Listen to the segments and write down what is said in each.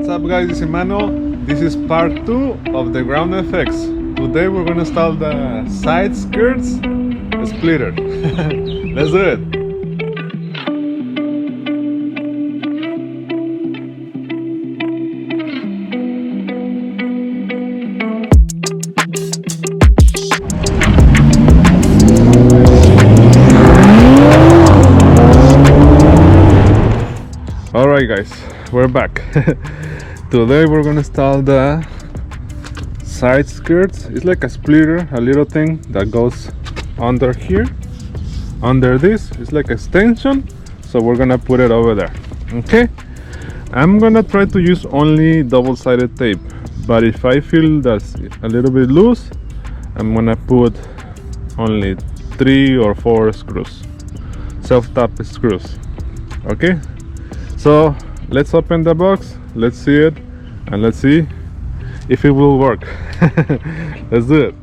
What's up guys, it's Emmanuel. This is part 2 of the ground effects. Today we're gonna install the side skirts splitter. Let's do it. Alright guys, we're back. Today we're gonna install the side skirts. It's like a splitter, a little thing that goes under here. Under this, it's like extension. So we're gonna put it over there. Okay? I'm gonna try to use only double-sided tape. But if I feel that's a little bit loose, I'm gonna put only 3 or 4 screws. Self-tap screws. Okay? So let's open the box, let's see it, and let's see if it will work. Let's do it.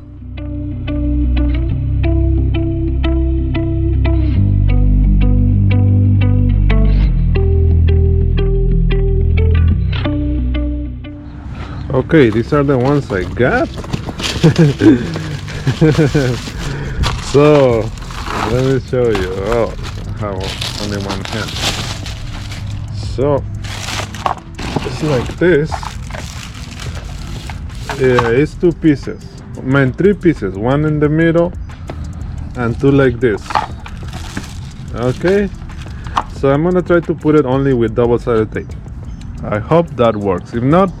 Okay, these are the ones I got. So let me show you. Oh, I have only one hand. So it's like this. Yeah, it's 2 pieces. I mean 3 pieces. 1 in the middle and 2 like this. Okay. So I'm gonna try to put it only with double-sided tape. I hope that works. If not,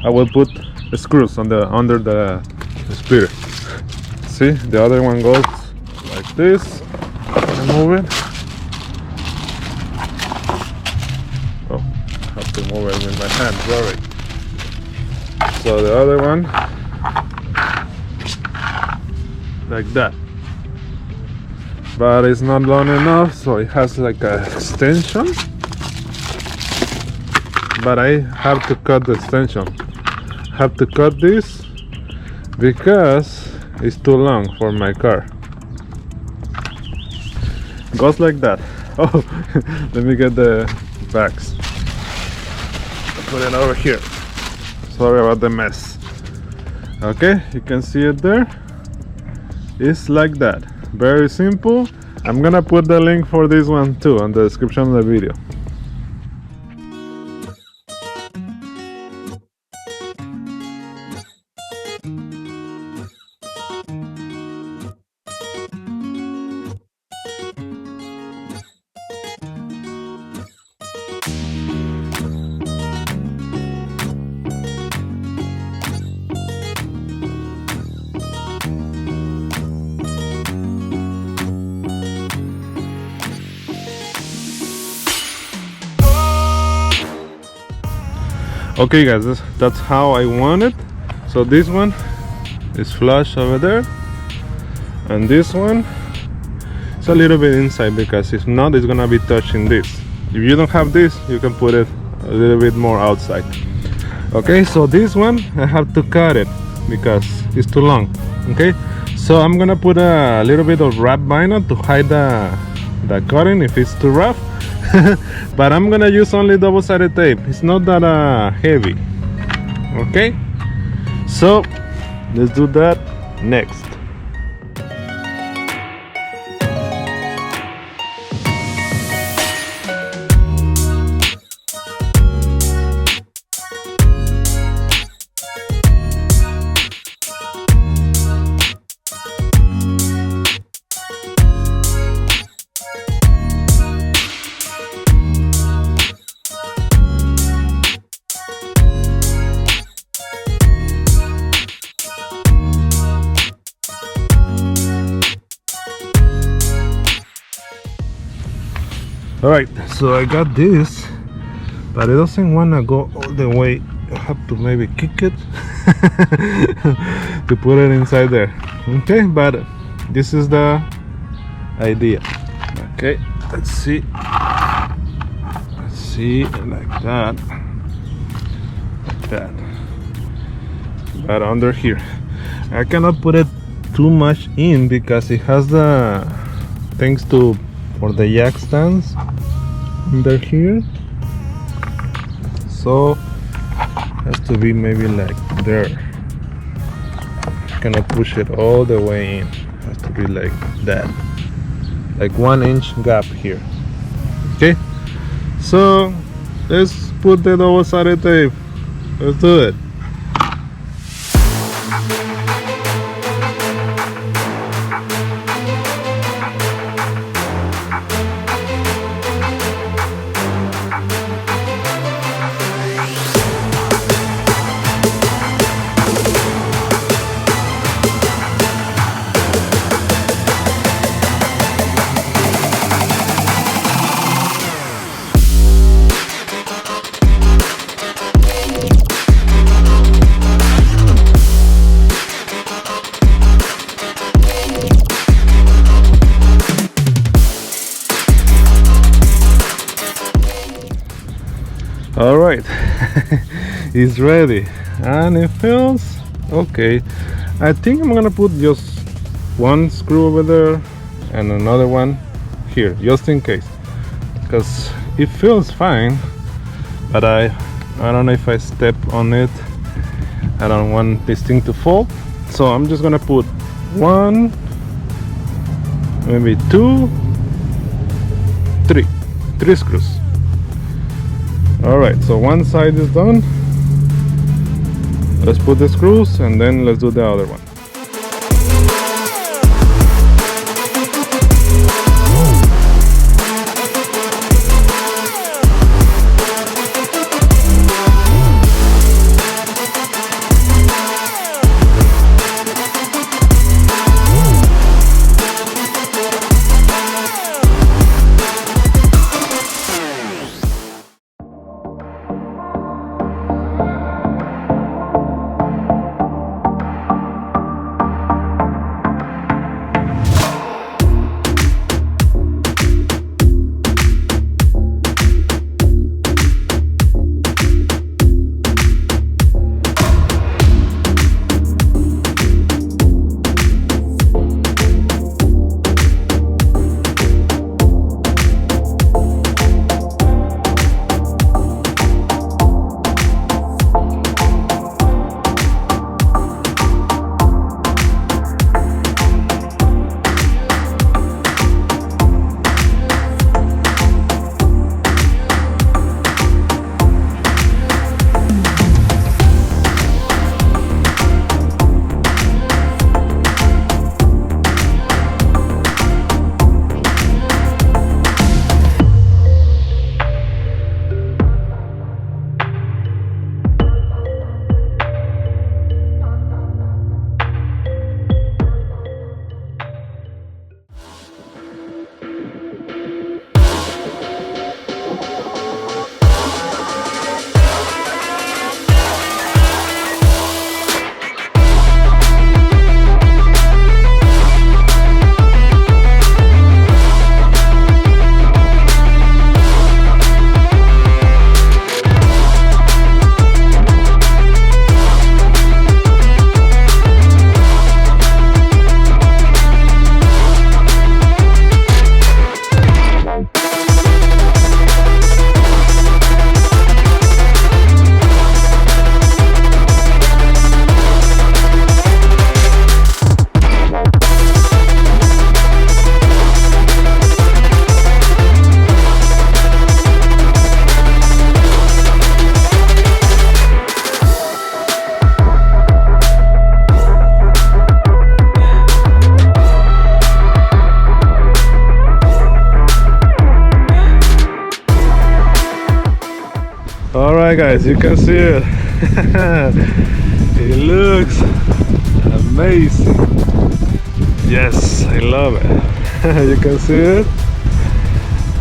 I will put the screws on the under the splitter. See, the other one goes like this. Move it. To move it with my hand, sorry. So the other one like that, but it's not long enough, so it has like an extension, but I have to cut the extension. Have to cut this because it's too long for my car. Goes like that. Oh, let me get the bags. Put it over here. Sorry about the mess. Okay, you can see it there. It's like that. Very simple. I'm gonna put the link for this one too on the description of the video. Okay guys, that's how I want it. So this one is flush over there, and this one is a little bit inside, because if not, it's gonna be touching this. If you don't have this, you can put it a little bit more outside. Okay, so this one I have to cut it because it's too long. Okay, so I'm gonna put a little bit of wrap vinyl to hide the cutting if it's too rough. But I'm gonna use only double-sided tape. It's not that heavy. Okay, so let's do that next. Alright, so I got this, but it doesn't want to go all the way. I have to maybe kick it to put it inside there. Okay, but this is the idea. Okay, let's see. Let's see, like that. Like that. But under here, I cannot put it too much in because it has the things for the jack stands under here. So has to be maybe like there. You cannot push it all the way in. It has to be like that, like 1 inch gap here. Okay, so let's put the double-sided tape. Let's do it. All right, it's ready and it feels okay. I think I'm gonna put just one screw over there and another one here, just in case, because it feels fine, but I don't know if I step on it. I don't want this thing to fall, so I'm just gonna put one, maybe two, three screws. All right, so one side is done. Let's put the screws and then let's do the other one. Alright guys, you can see it. It looks amazing. Yes, I love it. You can see it.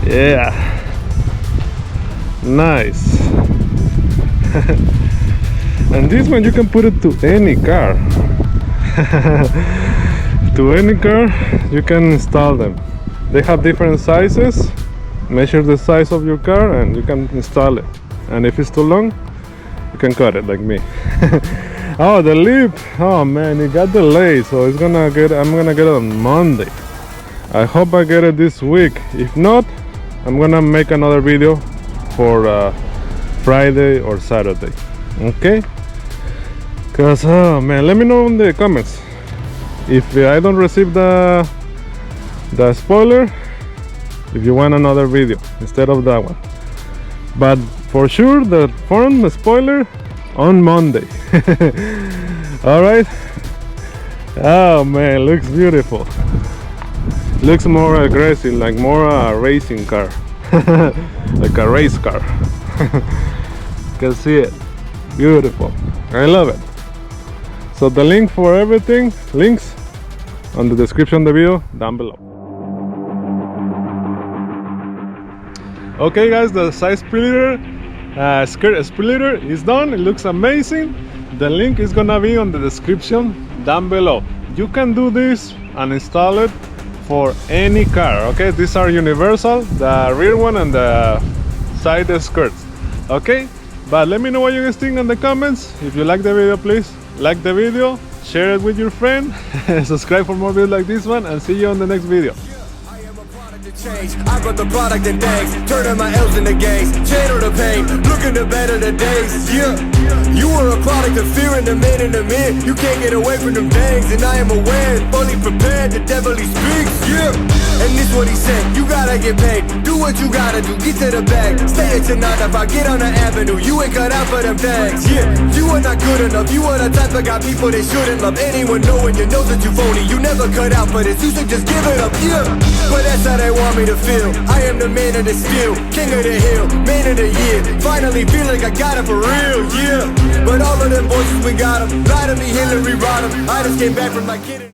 Yeah, nice. And this one you can put it to any car. To any car you can install them. They have different sizes. Measure the size of your car and you can install it. And if it's too long, you can cut it like me. Oh, the lip, oh man, it got delayed, so I'm gonna get it on Monday. I hope I get it this week. If not, I'm gonna make another video for Friday or Saturday. Okay, because oh man, let me know in the comments if I don't receive the spoiler, if you want another video instead of that one. But for sure the front spoiler on Monday. All right. Oh man, looks beautiful. Looks more aggressive, like more racing car. Like a race car. Can see it. Beautiful. I love it. So the link for everything, links on the description of the video down below. Okay guys, the side splitter skirt splitter is done. It looks amazing. The link is gonna be on the description down below. You can do this and install it for any car. Okay, these are universal, the rear one and the side skirts. Okay, but let me know what you guys think in the comments. If you like the video, please like the video, share it with your friend, subscribe for more videos like this one, and see you on the next video. I brought the product and things, turning my L's into gains, channel the pain, looking to better the days. Yeah, you are a product of fear and the man in the mirror. You can't get away from them things, and I am aware, fully prepared. The devil he speaks. Yeah, and this what he said. You gotta get paid, do what you gotta do, get to the bag. Stay at your 9 to 5, get on the avenue. You ain't cut out for them things. Yeah, you are not good enough. You are the type of got people that shouldn't love anyone knowing you know that you phony. You never cut out for this. You should just give it up. Yeah, but that's how they want me to feel. I am the man of the steel, king of the hill, man of the year. Finally feel like I got it for real, yeah. But all of them voices, we got them. Lie to me, Hillary Rodham. I just came back from my kid.